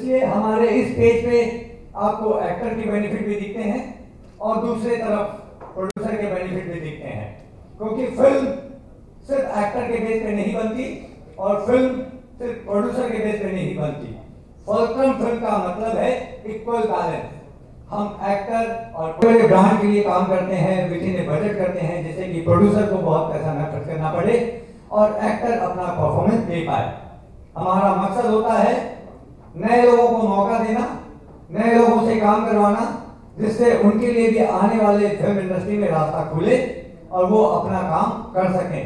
इसलिए हमारे इस पेज पे आपको एक्टर के बेनिफिट भी दिखते हैं और दूसरे तरफ प्रोड्यूसर के बेनिफिट भी दिखते हैं, क्योंकि फिल्म सिर्फ एक्टर के बेस पे नहीं बनती और फिल्म सिर्फ प्रोड्यूसर के बेस पे नहीं बनती। फुलक्रम फिल्म का मतलब है इक्वल बैलेंस। हम एक्टर और बड़े ब्रांड के लिए काम करते हैं, विच इन बजट करते हैं, जिससे कि प्रोड्यूसर को बहुत पैसा न खर्च करना पड़े और एक्टर अपना परफॉर्मेंस दे पाए। हमारा मकसद होता है नए लोगों को मौका देना, नए लोगों से काम करवाना, जिससे उनके लिए भी आने वाले फिल्म इंडस्ट्री में रास्ता खुले और वो अपना काम कर सकें।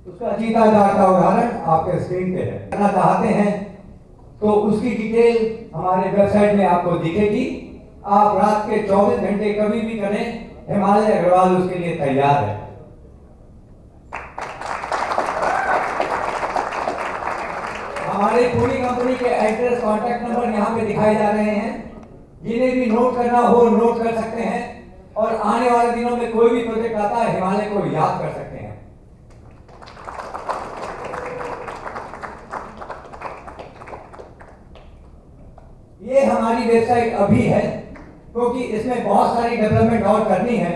उसका जीता जागता उदाहरण आपके स्क्रीन पे है। करना चाहते हैं तो उसकी डिटेल हमारे वेबसाइट में आपको दिखेगी। आप रात के 24 घंटे कभी भी करें, हिमालय अग्रवाल उसके लिए तैयार है। हमारी पूरी कंपनी के एड्रेस, कॉन्टैक्ट नंबर यहाँ पे दिखाए जा रहे हैं। जिन्हें भी नोट करना हो नोट कर सकते हैं और आने वाले दिनों में कोई भी प्रोजेक्ट आता है हिमालय को याद कर सकते हैं। ये हमारी वेबसाइट अभी है, क्योंकि इसमें बहुत सारी डेवलपमेंट और करनी है।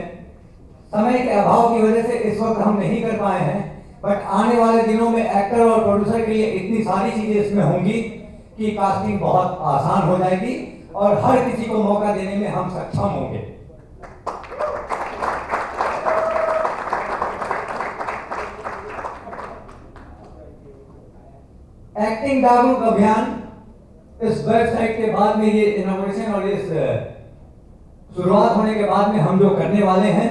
समय के अभाव की वजह से इस वक्त हम नहीं कर पाए हैं, बट आने वाले दिनों में एक्टर और प्रोड्यूसर के लिए इतनी सारी चीजें इसमें होंगी कि कास्टिंग बहुत आसान हो जाएगी और हर किसी को मौका देने में हम सक्षम होंगे। एक्टिंग जागरूक अभियान इस वेबसाइट के बाद में, ये इनोवेशन और इस शुरुआत होने के बाद में हम जो करने वाले हैं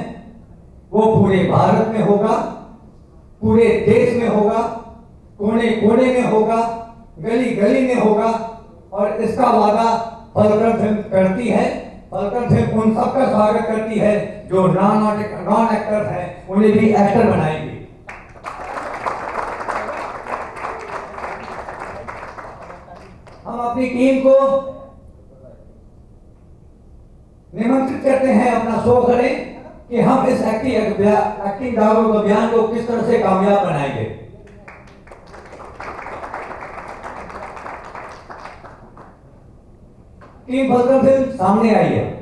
वो पूरे भारत में होगा, पूरे देश में होगा, कोने कोने में होगा, गली गली में होगा। और इसका वादा फुलक्रम फिल्म करती है। फुलक्रम फिल्म उन सबका स्वागत करती है जो नॉन एक्टर हैं, उन्हें भी एक्टर बनाएंगे। हम अपनी टीम को निमंत्रित करते हैं अपना शो करें कि हम इस एक्टिंग जागरूक अभियान को किस तरह से कामयाब बनाएंगे। टीम फुलक्रम फिल्म सामने आई है।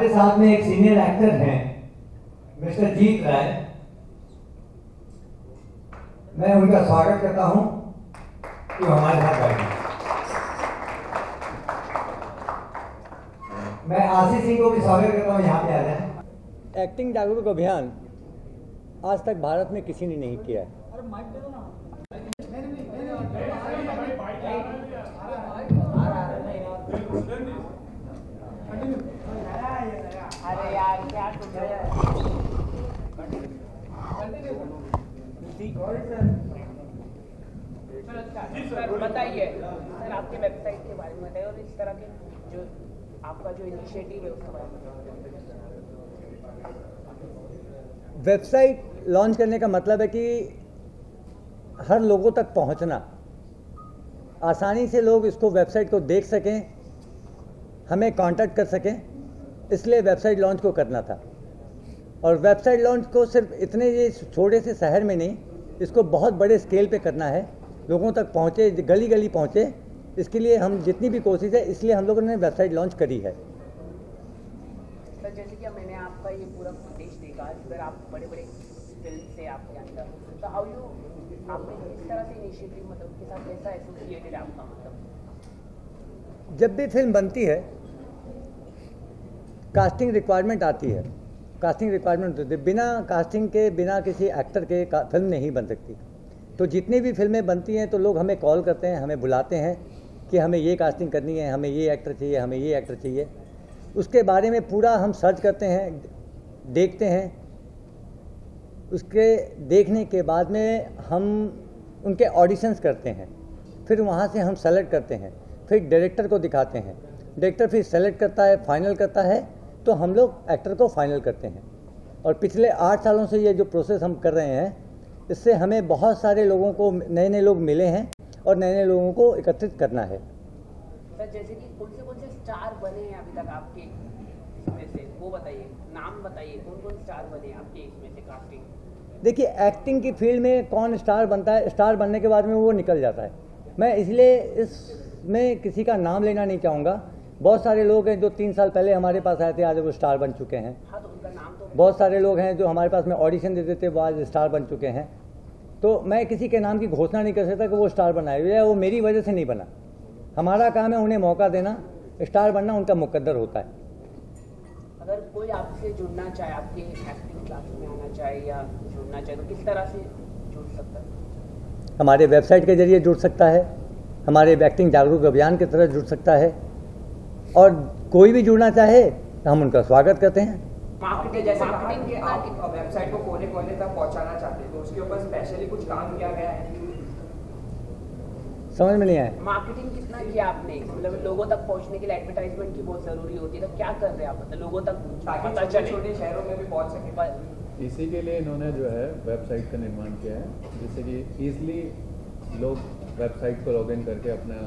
साथ में एक सीनियर एक्टर हैं मिस्टर जीत राय। मैं उनका स्वागत करता हूं कि हमारे साथ बैठे। मैं आशीष सिंह को भी स्वागत करता हूं, यहाँ पे आ जाए। एक्टिंग जागरूक अभियान आज तक भारत में किसी ने नहीं किया है। अरे यार क्या बताइए सर, आपके वेबसाइट के बारे में बताइए और इस तरह के जो आपका जो इनिशिएटिव है उसके बारे में। वेबसाइट लॉन्च करने का मतलब है कि हर लोगों तक पहुंचना, आसानी से लोग इसको वेबसाइट को देख सकें, हमें कांटेक्ट कर सकें, इसलिए वेबसाइट लॉन्च को करना था। और वेबसाइट लॉन्च को सिर्फ इतने ये छोटे से शहर में नहीं, इसको बहुत बड़े स्केल पे करना है। लोगों तक पहुँचे, गली गली पहुँचे इसके लिए हम जितनी भी कोशिश है, इसलिए हम लोगों ने वेबसाइट लॉन्च करी है। सर जैसे कि मैंने आपका ये पूरा फुटेज देखा, फिर आप बड़े बड़े फिल्म से आपके अंदर, तो हाउ यू आपने किस तरह से इनिशिएटिव मतलब के साथ कैसा एसोसिएटेड है आपका मतलब? जब भी फिल्म बनती है कास्टिंग रिक्वायरमेंट आती है, कास्टिंग रिक्वायरमेंट होती है। बिना कास्टिंग के, बिना किसी एक्टर के फिल्म नहीं बन सकती। तो जितनी भी फिल्में बनती हैं तो लोग हमें कॉल करते हैं, हमें बुलाते हैं कि हमें ये कास्टिंग करनी है, हमें ये एक्टर चाहिए, हमें ये एक्टर चाहिए। उसके बारे में पूरा हम सर्च करते हैं, देखते हैं। उसके देखने के बाद में हम उनके ऑडिशंस करते हैं, फिर वहाँ से हम सेलेक्ट करते हैं, फिर डायरेक्टर को दिखाते हैं, डायरेक्टर फिर सेलेक्ट करता है, फाइनल करता है, तो हम लोग एक्टर को फाइनल करते हैं। और पिछले 8 सालों से ये जो प्रोसेस हम कर रहे हैं, इससे हमें बहुत सारे लोगों को, नए नए लोग मिले हैं और नए नए लोगों को एकत्रित करना है। सर जैसे कि कौन से स्टार बने हैं अभी तक आपके इसमें से, वो बताइए, नाम बताइए, कौन कौन स्टार बने आपके इसमें से कास्टिंग? देखिए, एक्टिंग की फील्ड में कौन स्टार बनता है, स्टार बनने के बाद में वो निकल जाता है। मैं इसलिए इसमें किसी का नाम लेना नहीं चाहूँगा। बहुत सारे लोग हैं जो 3 साल पहले हमारे पास आए थे, आज वो स्टार बन चुके हैं। हाँ, तो उनका नाम तो बहुत सारे लोग हैं जो हमारे पास में ऑडिशन देते थे, वो आज स्टार बन चुके हैं। तो मैं किसी के नाम की घोषणा नहीं कर सकता कि वो स्टार बना है, या वो मेरी वजह से नहीं बना। हमारा काम है उन्हें मौका देना, स्टार बनना उनका मुकद्दर होता है। अगर कोई आपसे जुड़ना चाहे, आपके एक्टिंग क्लास में आना चाहे या जुड़ना चाहे, तो किस तरह से जुड़ सकता है? हमारे वेबसाइट के जरिए जुड़ सकता है, हमारे एक्टिंग जागरूक अभियान की तरह जुड़ सकता है, और कोई भी जुड़ना चाहे तो हम उनका स्वागत करते हैं। मार्केटिंग जैसे मार्केटिंग के आप वेबसाइट को कोने कोने तक पहुंचाना चाहते हैं, तो उसके ऊपर स्पेशली कुछ काम किया गया है? समझ में नहीं आया। मार्केटिंग कितना किया आपने, मतलब लोगों तक पहुंचने के लिए एडवर्टाइजमेंट की बहुत जरूरी होती है, तो क्या कर रहे हैं आप, मतलब लोगों तक ताकि पता चले? छोटे शहरों में भी पहुंच सके। इसी के लिए इन्होंने जो है वेबसाइट का निर्माण किया है, जिससे कि ईजिली लोग वेबसाइट को लॉगिन करके अपना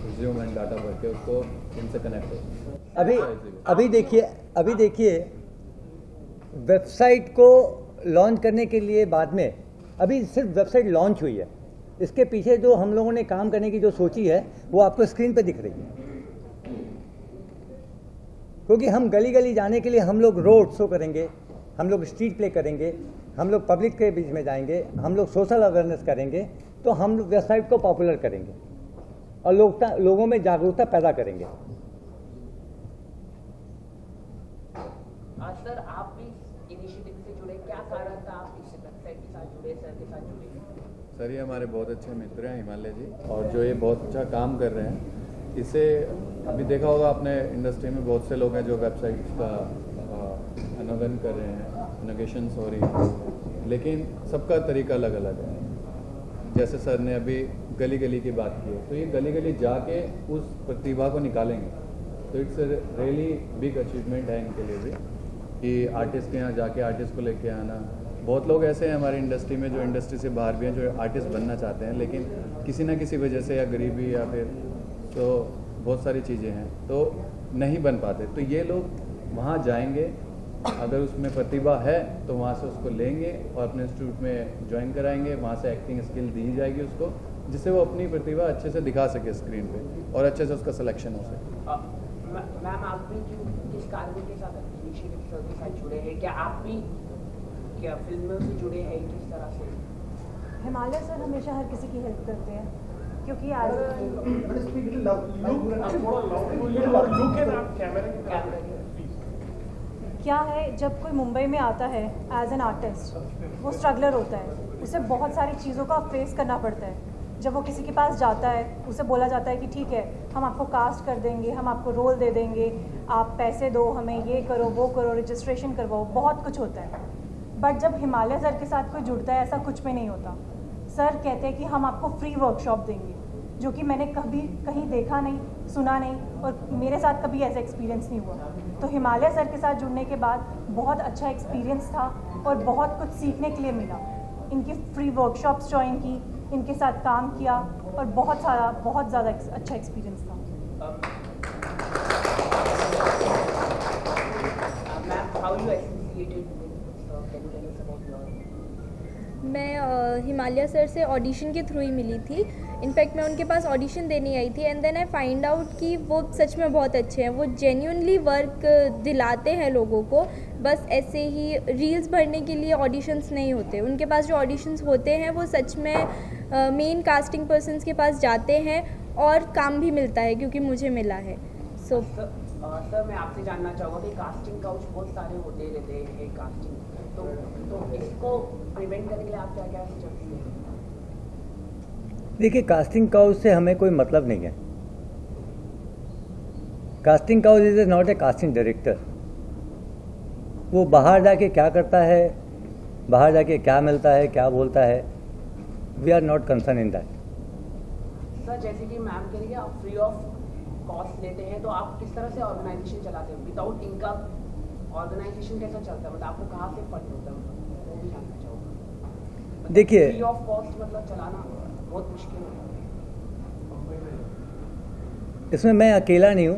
रिज्यूम एंड डाटा भर के उसको इनसे कनेक्ट हो। अभी देखिए वेबसाइट को लॉन्च करने के लिए बाद में, अभी सिर्फ वेबसाइट लॉन्च हुई है, इसके पीछे जो हम लोगों ने काम करने की जो सोची है वो आपको स्क्रीन पे दिख रही है। क्योंकि हम गली गली जाने के लिए हम लोग रोड शो करेंगे, हम लोग स्ट्रीट प्ले करेंगे, हम लोग पब्लिक के बीच में जाएंगे, हम लोग सोशल अवेयरनेस करेंगे, तो हम वेबसाइट को पॉपुलर करेंगे और लोगों में जागरूकता पैदा करेंगे। सर आप भी इनिशिएटिव से जुड़े, क्या कारण था आप इस वेबसाइट के साथ जुड़े, सर के साथ जुड़े? सर ये हमारे बहुत अच्छे मित्र हैं हिमालय जी, और जो ये बहुत अच्छा काम कर रहे हैं। इससे अभी देखा होगा आपने, इंडस्ट्री में बहुत से लोग हैं जो वेबसाइट का अनुगमन कर रहे हैं, इनोवेशंस हो रही हैं, लेकिन सबका तरीका अलग अलग है। जैसे सर ने अभी गली गली की बात की है, तो ये गली गली जाके उस प्रतिभा को निकालेंगे, तो इट्स रियली बिग अचीवमेंट है इनके लिए भी, कि आर्टिस्ट के यहाँ जाके आर्टिस्ट को लेके आना। बहुत लोग ऐसे हैं हमारी इंडस्ट्री में जो इंडस्ट्री से बाहर भी हैं, जो आर्टिस्ट बनना चाहते हैं, लेकिन किसी ना किसी वजह से, या गरीबी या फिर तो बहुत सारी चीज़ें हैं, तो नहीं बन पाते। तो ये लोग वहाँ जाएंगे, अगर उसमें प्रतिभा है तो वहाँ से उसको लेंगे और अपने इंस्टीट्यूट में ज्वाइन कराएंगे, वहाँ से एक्टिंग स्किल दी जाएगी उसको, जिससे वो अपनी प्रतिभा अच्छे से दिखा सके स्क्रीन पे और अच्छे से उसका सिलेक्शन हो सके। मैम आप भी किस कारण के साथ इनिशिएटिव के साथ जुड़े हैं, क्या आप भी क्या फिल्मों से जुड़े हैं, किस तरह से? हिमालय सर हमेशा हर किसी की हेल्प करते हैं, क्योंकि आज क्या है, जब कोई मुंबई में आता है एज एन आर्टिस्ट, वो स्ट्रगलर होता है, उसे बहुत सारी चीज़ों का फेस करना पड़ता है। जब वो किसी के पास जाता है, उसे बोला जाता है कि ठीक है, हम आपको कास्ट कर देंगे, हम आपको रोल दे देंगे, आप पैसे दो, हमें ये करो, वो करो, रजिस्ट्रेशन करवाओ, बहुत कुछ होता है। बट जब हिमालय सर के साथ कोई जुड़ता है, ऐसा कुछ भी नहीं होता। सर कहते हैं कि हम आपको फ्री वर्कशॉप देंगे, जो कि मैंने कभी कहीं देखा नहीं, सुना नहीं, और मेरे साथ कभी ऐसा एक्सपीरियंस नहीं हुआ। तो हिमालय सर के साथ जुड़ने के बाद बहुत अच्छा एक्सपीरियंस था और बहुत कुछ सीखने के लिए मिला। इनकी फ्री वर्कशॉप्स ज्वाइन की, इनके साथ काम किया, और बहुत ज़्यादा अच्छा एक्सपीरियंस था। मैं हिमालय सर से ऑडिशन के थ्रू ही मिली थी। इनफैक्ट मैं उनके पास ऑडिशन देने आई थी and then I find out कि वो सच में बहुत अच्छे हैं। वो जेन्युइनली वर्क दिलाते हैं लोगों को, बस ऐसे ही रील्स भरने के लिए ऑडिशंस नहीं होते। उनके पास जो ऑडिशंस होते हैं वो सच में मेन कास्टिंग पर्सन्स के पास जाते हैं और काम भी मिलता है, क्योंकि मुझे मिला है। सो सर मैं आपसे जानना चाहूँगा कि कास्टिंग काउच बहुत सारे होते रहते हैं कास्टिंग, तो इसको प्रिवेंट करने के लिए आप क्या क्या करती हैं? देखिए, कास्टिंग काउच से हमें कोई मतलब नहीं है। Casting couch is not a casting director. वो बाहर जाके क्या करता है, बाहर जाके क्या मिलता है, क्या बोलता है, we are not concern in that. Sir जैसे कि मैम कह रही है आप फ्री ऑफ कॉस्ट लेते हैं, तो आप किस तरह से ऑर्गेनाइजेशन चलाते हैं? विदाउट इनकम ऑर्गेनाइजेशन कैसा चलता है? मतलब आपको कहाँ से फंड होता है? वो भी जानना चाहूँगा। देखिए, फ्री ऑफ कॉस्ट मतलब चलाना बहुत मुश्किल होता है। इसमें मैं अकेला नहीं हूँ,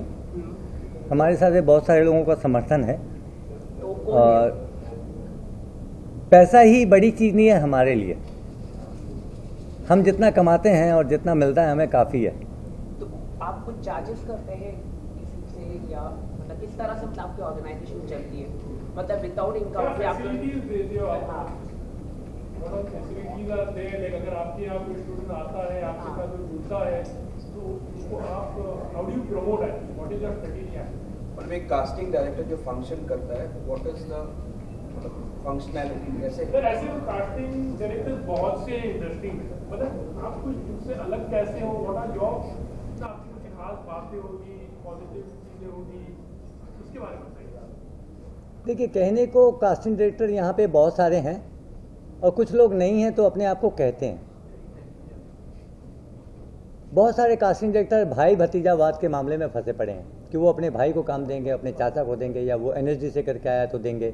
हमारे साथ बहुत सारे लोगों का समर्थन है। तो और पैसा ही बड़ी चीज़ नहीं है हमारे लिए। हम जितना कमाते हैं और जितना मिलता है हमें काफ़ी है। तो आप कुछ चार्जेस करते हैं किसी से, या मतलब किस तरह से मतलब आपकी ऑर्गेनाइजेशन चलती है? मतलब विदाउट इनकम से आप फैसिलिटीज आते हैं, लाइक अगर आपके यहाँ कोई स्टूडेंट आता है, आपके साथ जो जुड़ता है, तो उसको आप हाउ डू यू प्रमोट है? What is your criteria? मतलब एक कास्टिंग डायरेक्टर जो फंक्शन करता है, व्हाट इज द फंक्शनैलिटी? ऐसे सर ऐसे तो कास्टिंग डायरेक्टर बहुत से इंडस्ट्री में, मतलब आप कुछ उससे अलग कैसे हो? व्हाट आर योर, आपकी कुछ खास बातें होगी, पॉजिटिव चीजें होगी, उसके बारे में बताइए। देखिए, कहने को कास्टिंग डायरेक्टर यहाँ पे बहुत सारे हैं और कुछ लोग नहीं हैं तो अपने आप को कहते हैं। बहुत सारे कास्टिंग डायरेक्टर भाई भतीजावाद के मामले में फंसे पड़े हैं कि वो अपने भाई को काम देंगे, अपने चाचा को देंगे, या वो एनएसडी से करके आया तो देंगे।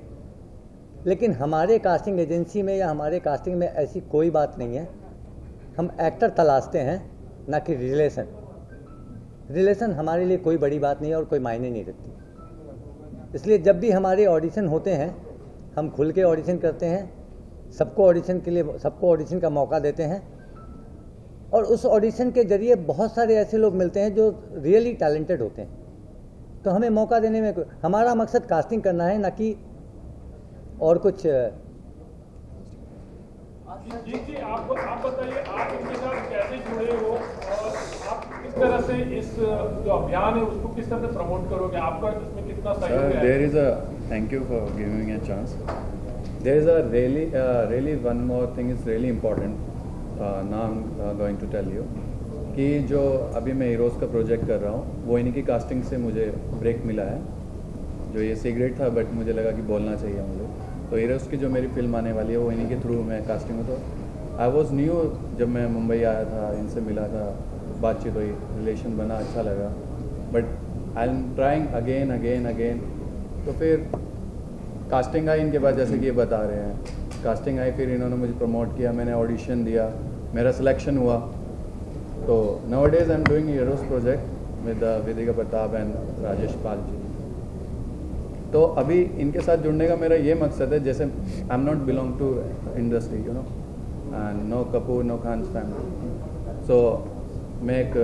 लेकिन हमारे कास्टिंग एजेंसी में या हमारे कास्टिंग में ऐसी कोई बात नहीं है। हम एक्टर तलाशते हैं, ना कि रिलेशन। रिलेशन हमारे लिए कोई बड़ी बात नहीं है और कोई मायने नहीं रखती। इसलिए जब भी हमारे ऑडिशन होते हैं, हम खुल के ऑडिशन करते हैं, सबको ऑडिशन का मौका देते हैं, और उस ऑडिशन के जरिए बहुत सारे ऐसे लोग मिलते हैं जो रियली टैलेंटेड होते हैं। तो हमें मौका देने में हमारा मकसद कास्टिंग करना है, ना कि और कुछ। जी आप बताइए, आप इनके साथ कैसे जुड़े हो और आप किस तरह से इस जो अभियान है उसको किस तरह से प्रमोट करोगे? आपका इसमें कितना सहयोग है? There is a thank you for giving a chance. There is a really one more thing is really important now I am going to tell you कि जो अभी मैं हीरोज़ का प्रोजेक्ट कर रहा हूँ वो इन्हीं की कास्टिंग से मुझे ब्रेक मिला है। जो ये सीक्रेट था बट मुझे लगा कि बोलना चाहिए मुझे। तो हीरोज़ की जो मेरी फिल्म आने वाली है वो इन्हीं के थ्रू मैं कास्टिंग में। तो आई वॉज न्यू, जब मैं मुंबई आया था, इनसे मिला था, बातचीत हुई, रिलेशन बना, अच्छा लगा। But I am trying again. तो फिर कास्टिंग आई इनके बाद, जैसे कि ये बता रहे हैं, कास्टिंग आई, फिर इन्होंने मुझे प्रमोट किया, मैंने ऑडिशन दिया, मेरा सिलेक्शन हुआ। तो nowadays I am doing heroes project with Vidika Pratap and Rajesh Pal ji. तो अभी इनके साथ जुड़ने का मेरा ये मकसद है, जैसे I am not belong to industry, you know, and no Kapoor, no Khan family. So मैं एक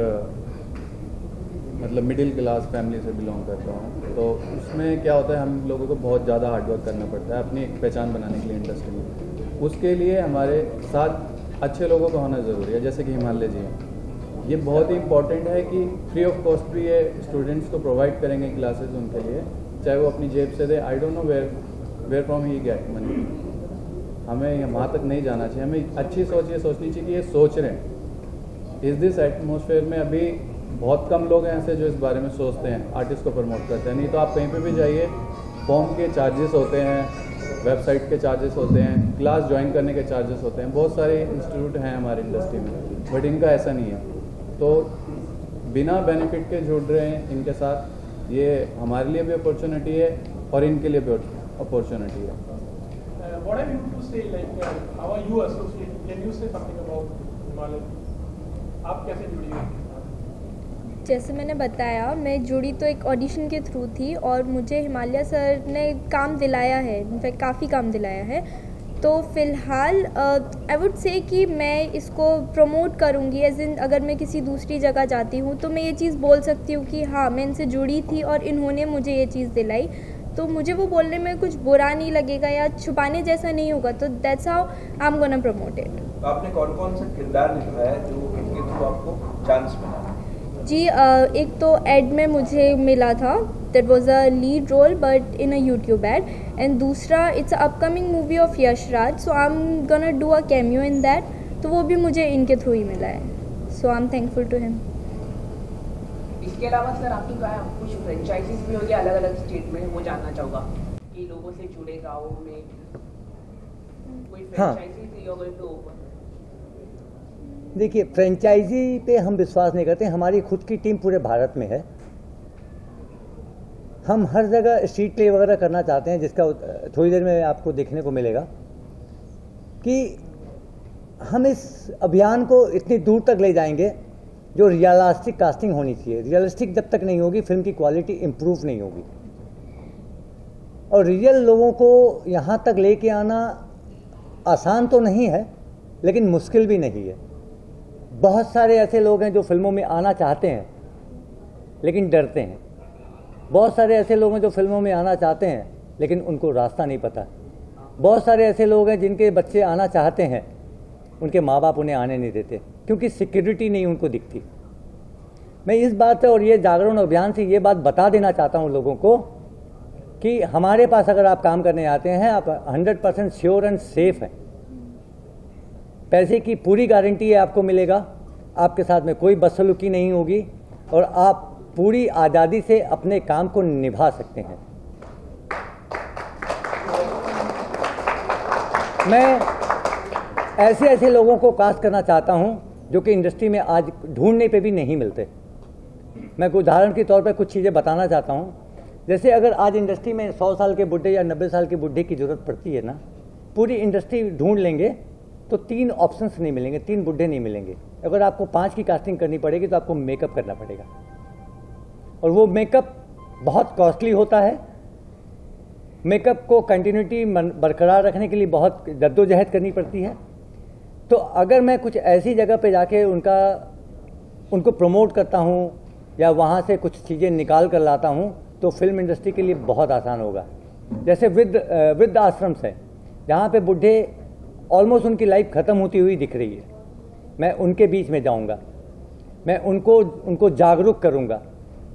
मतलब मिडिल क्लास फैमिली से बिलोंग करता हूँ। तो उसमें क्या होता है, हम लोगों को बहुत ज़्यादा हार्डवर्क करना पड़ता है अपनी एक पहचान बनाने के लिए इंडस्ट्री में। उसके लिए हमारे साथ अच्छे लोगों का होना ज़रूरी है, जैसे कि हिमालय जी हैं। ये बहुत ही इंपॉर्टेंट है कि फ्री ऑफ कॉस्ट भी ये स्टूडेंट्स को प्रोवाइड करेंगे क्लासेस उनके लिए, चाहे वो अपनी जेब से दे। I don't know where from he get money. हमें वहाँ तक नहीं जाना चाहिए, हमें अच्छी सोच ये सोचनी चाहिए कि ये सोच रहे हैं। इस दिस एटमोसफेयर में अभी बहुत कम लोग हैं ऐसे जो इस बारे में सोचते हैं, आर्टिस्ट को प्रमोट करते हैं। नहीं तो आप कहीं पे भी जाइए, फॉर्म के चार्जेस होते हैं, वेबसाइट के चार्जेस होते हैं, क्लास ज्वाइन करने के चार्जेस होते हैं। बहुत सारे इंस्टीट्यूट हैं हमारी इंडस्ट्री में, बट इनका ऐसा नहीं है। तो बिना बेनिफिट के जुड़ रहे हैं इनके साथ, ये हमारे लिए भी अपॉर्चुनिटी है और इनके लिए भी अपॉर्चुनिटी है। What are you to say, like how are you associated? Can you say something about Himalaya? आप कैसे जुड़ी हो? जैसे मैंने बताया, मैं जुड़ी तो एक ऑडिशन के थ्रू थी और मुझे हिमालय सर ने काम दिलाया है, इनफैक्ट काफ़ी काम दिलाया है। तो फ़िलहाल आई वुड से कि मैं इसको प्रमोट करूँगी, एज इन अगर मैं किसी दूसरी जगह जाती हूँ तो मैं ये चीज़ बोल सकती हूँ कि हाँ मैं इनसे जुड़ी थी और इन्होंने मुझे ये चीज़ दिलाई, तो मुझे वो बोलने में कुछ बुरा नहीं लगेगा या छुपाने जैसा नहीं होगा, तो that's how I am gonna promote it. आपने कौन कौन सा किरदार निभाया है जो इनके थ्रू आपको चांस मिला? जी एक तो एड में मुझे मिला था, that was a lead role but in a YouTube ad, and दूसरा it's a upcoming movie of Yash Raj, so I am gonna do a cameo in that, तो वो भी मुझे इनके थ्रू ही मिला है, so I am thankful to him. इसके अलावा सर आपकी कुछ फ्रेंचाइजीज भी होगी अलग अलग स्टेट में, वो जानना चाहूँगा कि लोगों से जुड़े गाँवों में कोई franchisee you are going to open? देखिए, फ्रेंचाइजी पे हम विश्वास नहीं करते। हमारी खुद की टीम पूरे भारत में है। हम हर जगह स्ट्रीट प्ले वगैरह करना चाहते हैं, जिसका थोड़ी देर में आपको देखने को मिलेगा कि हम इस अभियान को इतनी दूर तक ले जाएंगे जो रियलिस्टिक कास्टिंग होनी चाहिए। रियलिस्टिक जब तक नहीं होगी, फिल्म की क्वालिटी इम्प्रूव नहीं होगी। और रियल लोगों को यहाँ तक लेके आना आसान तो नहीं है, लेकिन मुश्किल भी नहीं है। बहुत सारे ऐसे लोग हैं जो फिल्मों में आना चाहते हैं लेकिन डरते हैं। बहुत सारे ऐसे लोग हैं जो फिल्मों में आना चाहते हैं लेकिन उनको रास्ता नहीं पता। बहुत सारे ऐसे लोग हैं जिनके बच्चे आना चाहते हैं, उनके माँ बाप उन्हें आने नहीं देते क्योंकि सिक्योरिटी नहीं उनको दिखती। मैं इस बात से और ये जागरण अभियान से ये बात बता देना चाहता हूँ लोगों को कि हमारे पास अगर आप काम करने आते हैं, आप 100% श्योर एंड सेफ हैं। पैसे की पूरी गारंटी है आपको मिलेगा, आपके साथ में कोई बदसलूकी नहीं होगी और आप पूरी आज़ादी से अपने काम को निभा सकते हैं। मैं ऐसे लोगों को कास्ट करना चाहता हूं जो कि इंडस्ट्री में आज ढूंढने पे भी नहीं मिलते। मैं उदाहरण के तौर पर कुछ चीज़ें बताना चाहता हूं। जैसे अगर आज इंडस्ट्री में 100 साल के बुढ़े या 90 साल के बुढ़े की ज़रूरत पड़ती है ना, पूरी इंडस्ट्री ढूंढ लेंगे तो 3 ऑप्शंस नहीं मिलेंगे, 3 बुढ़े नहीं मिलेंगे। अगर आपको 5 की कास्टिंग करनी पड़ेगी तो आपको मेकअप करना पड़ेगा और वो मेकअप बहुत कॉस्टली होता है। मेकअप को कंटिन्यूटी बरकरार रखने के लिए बहुत जद्दोजहद करनी पड़ती है। तो अगर मैं कुछ ऐसी जगह पे जाके उनको प्रमोट करता हूँ या वहाँ से कुछ चीज़ें निकाल कर लाता हूँ तो फिल्म इंडस्ट्री के लिए बहुत आसान होगा। जैसे वृद्ध आश्रम्स है जहाँ पे बुढ़े ऑलमोस्ट उनकी लाइफ ख़त्म होती हुई दिख रही है, मैं उनके बीच में जाऊंगा, मैं उनको जागरूक करूंगा।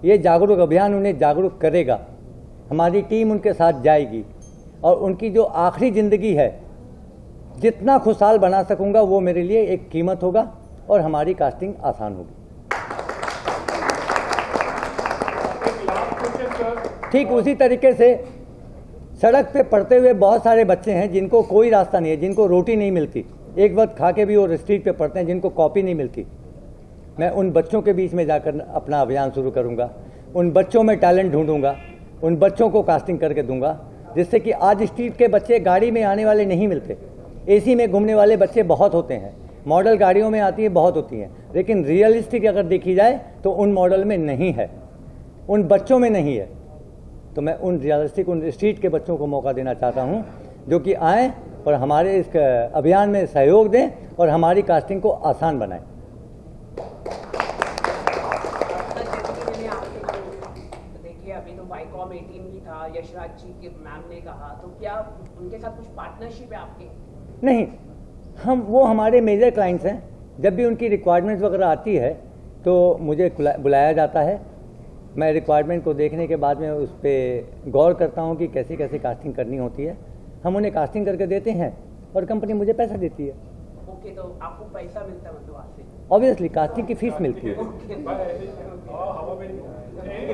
ये जागरूक अभियान उन्हें जागरूक करेगा। हमारी टीम उनके साथ जाएगी और उनकी जो आखिरी ज़िंदगी है जितना खुशहाल बना सकूंगा वो मेरे लिए एक कीमत होगा और हमारी कास्टिंग आसान होगी। ठीक उसी तरीके से सड़क पे पड़ते हुए बहुत सारे बच्चे हैं जिनको कोई रास्ता नहीं है, जिनको रोटी नहीं मिलती, एक वक्त खा के भी वो स्ट्रीट पे पड़ते हैं, जिनको कॉपी नहीं मिलती। मैं उन बच्चों के बीच में जाकर अपना अभियान शुरू करूंगा, उन बच्चों में टैलेंट ढूंढूंगा, उन बच्चों को कास्टिंग करके दूंगा, जिससे कि आज स्ट्रीट के बच्चे गाड़ी में आने वाले नहीं मिलते। एसी में घूमने वाले बच्चे बहुत होते हैं, मॉडल गाड़ियों में आती है बहुत होती हैं, लेकिन रियलिस्टिक अगर देखी जाए तो उन मॉडल में नहीं है, उन बच्चों में नहीं है। तो मैं उन रियलिस्टिक उन स्ट्रीट के बच्चों को मौका देना चाहता हूं जो कि आएँ और हमारे इस अभियान में सहयोग दें और हमारी कास्टिंग को आसान बनाएं। देखिए अभी तो वाईकॉम 18 भी था, यशराज जी के मैम ने कहा, तो क्या उनके साथ कुछ पार्टनरशिप है आपके? नहीं, वो हमारे मेजर क्लाइंट्स हैं। जब भी उनकी रिक्वायरमेंट्स वगैरह आती है तो मुझे बुलाया जाता है। मैं रिक्वायरमेंट को देखने के बाद में उस पर गौर करता हूँ कि कैसी कैसी कास्टिंग करनी होती है। हम उन्हें कास्टिंग करके देते हैं और कंपनी मुझे पैसा देती है। ओके, तो आपको पैसा मिलता है मतलब आपसे? ऑब्वियसली कास्टिंग की फीस मिलती है।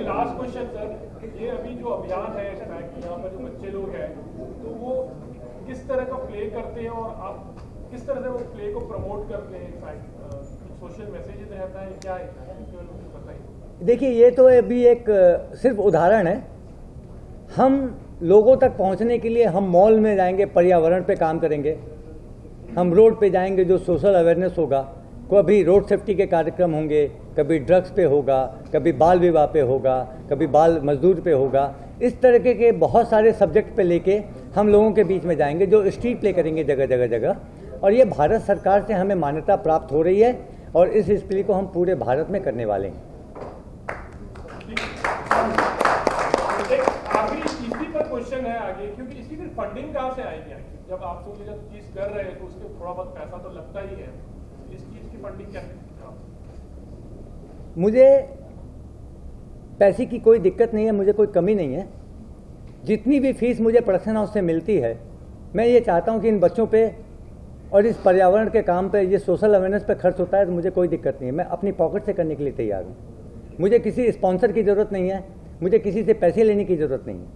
लास्ट क्वेश्चन सर, ये अभी जो अभियान है यहाँ पर जो बच्चे लोग हैं तो वो किस तरह का प्ले करते हैं और आप किस तरह से वो प्ले को प्रमोट करते हैं? सोशल मैसेज रहता है क्या है, बताइए। देखिए, ये तो अभी एक सिर्फ उदाहरण है। हम लोगों तक पहुंचने के लिए हम मॉल में जाएंगे, पर्यावरण पे काम करेंगे, हम रोड पे जाएंगे जो सोशल अवेयरनेस होगा, कभी रोड सेफ्टी के कार्यक्रम होंगे, कभी ड्रग्स पे होगा, कभी बाल विवाह पे होगा, कभी बाल मजदूर पे होगा। इस तरीके के बहुत सारे सब्जेक्ट पे लेके हम लोगों के बीच में जाएंगे, जो स्ट्रीट प्ले करेंगे जगह जगह जगह। और ये भारत सरकार से हमें मान्यता प्राप्त हो रही है और इस डिस्प्ले को हम पूरे भारत में करने वाले हैं। आखिरी इसी पर क्वेश्चन है आगे, क्योंकि इसकी फिर फंडिंग कहाँ से आएगी आगे? जब आप सोचिए जब चीज कर रहे हैं तो उसके थोड़ा बहुत पैसा तो लगता ही है, इस चीज की फंडिंग कैसे? मुझे पैसे की कोई दिक्कत नहीं है, मुझे कोई कमी नहीं है। जितनी भी फीस मुझे प्रोडक्शन हाउस से मिलती है, मैं ये चाहता हूँ कि इन बच्चों पे और इस पर्यावरण के काम पे, ये सोशल अवेयरनेस पे खर्च होता है तो मुझे कोई दिक्कत नहीं है। मैं अपनी पॉकेट से करने के लिए तैयार हूँ। मुझे किसी स्पॉन्सर की ज़रूरत नहीं है, मुझे किसी से पैसे लेने की ज़रूरत नहीं है।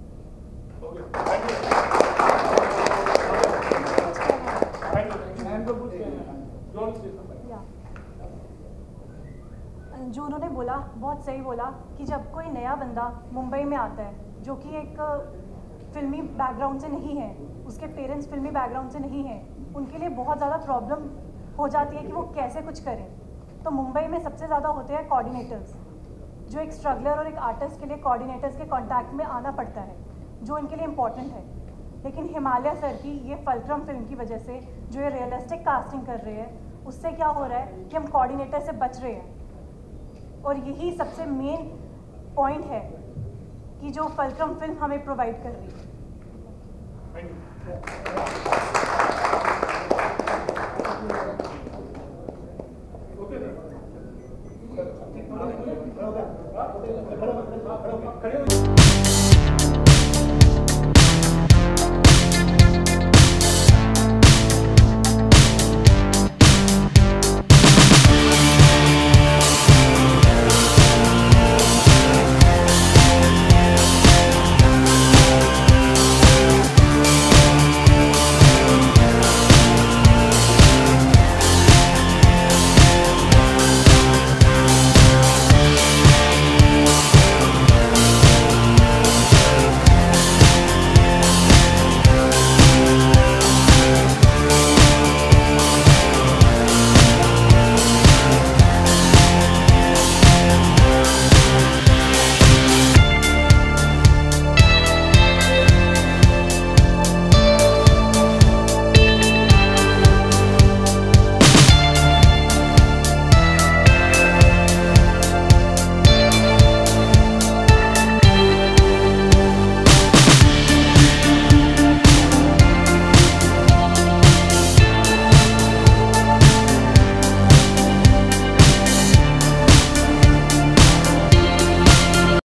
जो उन्होंने बोला बहुत सही बोला कि जब कोई नया बंदा मुंबई में आता है जो कि एक फिल्मी बैकग्राउंड से नहीं है, उसके पेरेंट्स फिल्मी बैकग्राउंड से नहीं है, उनके लिए बहुत ज़्यादा प्रॉब्लम हो जाती है कि वो कैसे कुछ करें। तो मुंबई में सबसे ज़्यादा होते हैं कोऑर्डिनेटर्स, जो एक स्ट्रगलर और एक आर्टिस्ट के लिए कोऑर्डिनेटर्स के कांटेक्ट में आना पड़ता है, जो इनके लिए इम्पॉर्टेंट है। लेकिन हिमालय सर की ये फलक्रम फिल्म की वजह से जो ये रियलिस्टिक कास्टिंग कर रहे हैं, उससे क्या हो रहा है कि हम कोऑर्डिनेटर से बच रहे हैं। और यही सबसे मेन पॉइंट है कि जो फलक्रम फिल्म हमें प्रोवाइड कर रही है।